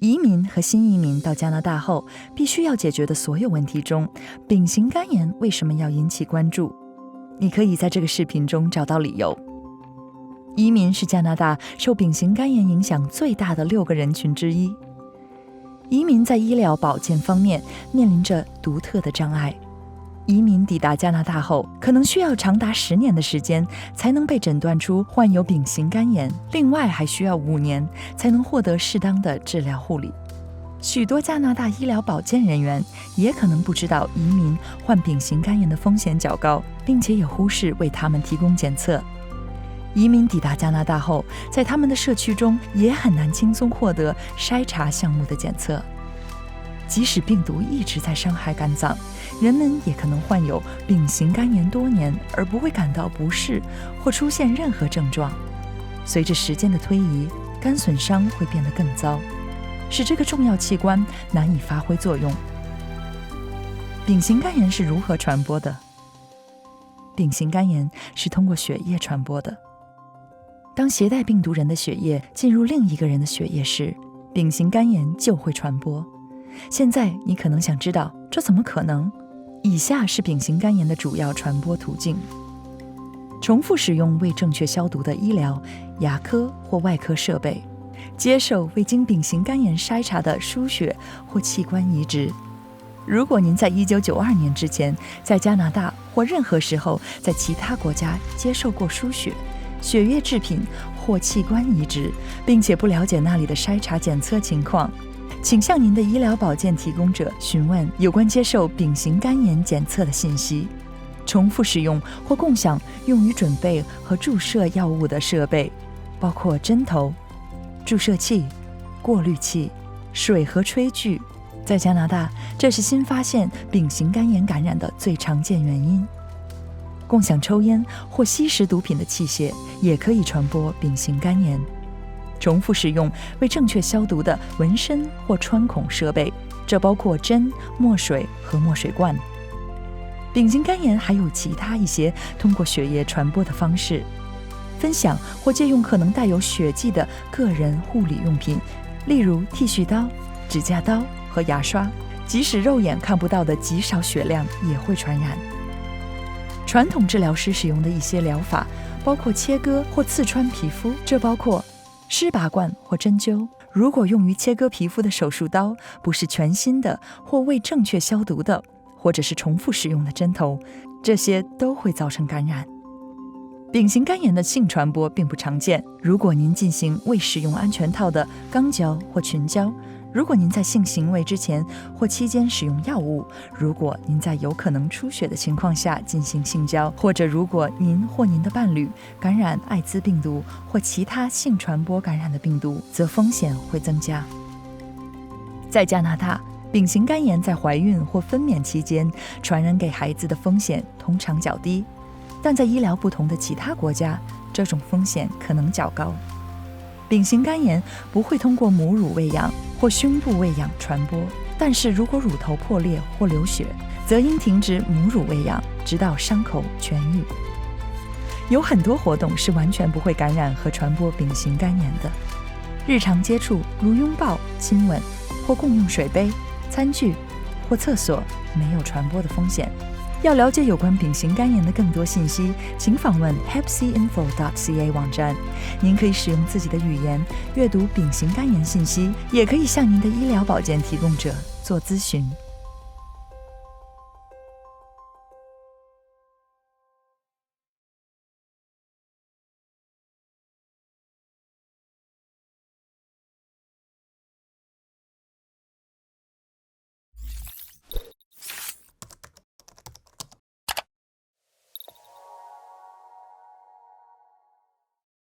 移民和新移民到加拿大后必须要解决的所有问题中，丙型肝炎为什么要引起关注？你可以在这个视频中找到理由。移民是加拿大受丙型肝炎影响最大的6个人群之一。移民在医疗保健方面面临着独特的障碍。移民抵达加拿大后，可能需要长达10年的时间才能被诊断出患有丙型肝炎，另外还需要5年才能获得适当的治疗护理。许多加拿大医疗保健人员也可能不知道移民患丙型肝炎的风险较高，并且也忽视为他们提供检测。移民抵达加拿大后，在他们的社区中也很难轻松获得筛查项目的检测。即使病毒一直在伤害肝脏，人们也可能患有丙型肝炎多年而不会感到不适或出现任何症状。随着时间的推移，肝损伤会变得更糟，使这个重要器官难以发挥作用。丙型肝炎是如何传播的？丙型肝炎是通过血液传播的。当携带病毒人的血液进入另一个人的血液时，丙型肝炎就会传播。现在你可能想知道，这怎么可能？以下是丙型肝炎的主要传播途径：重复使用未正确消毒的医疗、牙科或外科设备，接受未经丙型肝炎筛查的输血或器官移植。如果您在1992年之前在加拿大或任何时候在其他国家接受过输血、血液制品或器官移植，并且不了解那里的筛查检测情况，请向您的医疗保健提供者询问有关接受丙型肝炎检测的信息。重复使用或共享用于准备和注射药物的设备，包括针头、注射器、过滤器、水和吹具。在加拿大，这是新发现丙型肝炎感染的最常见原因。共享抽烟或吸食毒品的器械也可以传播丙型肝炎。重复使用未正确消毒的纹身或穿孔设备，这包括针、墨水和墨水罐。丙型肝炎还有其他一些通过血液传播的方式。分享或借用可能带有血迹的个人护理用品，例如剃须刀、指甲刀和牙刷，即使肉眼看不到的极少血量也会传染。传统治疗师使用的一些疗法包括切割或刺穿皮肤，这包括湿拔罐或针灸。如果用于切割皮肤的手术刀不是全新的或未正确消毒的，或者是重复使用的针头，这些都会造成感染。丙型肝炎的性传播并不常见。如果您进行未使用安全套的肛交或群交，如果您在性行为之前或期间使用药物，如果您在有可能出血的情况下进行性交，或者如果您或您的伴侣感染艾滋病毒或其他性传播感染的病毒，则风险会增加。在加拿大，丙型肝炎在怀孕或分娩期间传染给孩子的风险通常较低，但在医疗不同的其他国家，这种风险可能较高。丙型肝炎不会通过母乳喂养或胸部喂养传播，但是如果乳头破裂或流血，则应停止母乳喂养，直到伤口痊愈。有很多活动是完全不会感染和传播丙型肝炎的。日常接触如拥抱、亲吻或共用水杯、餐具或厕所没有传播的风险。要了解有关丙型肝炎的更多信息，请访问 hepcinfo.ca 网站。您可以使用自己的语言阅读丙型肝炎信息，也可以向您的医疗保健提供者做咨询。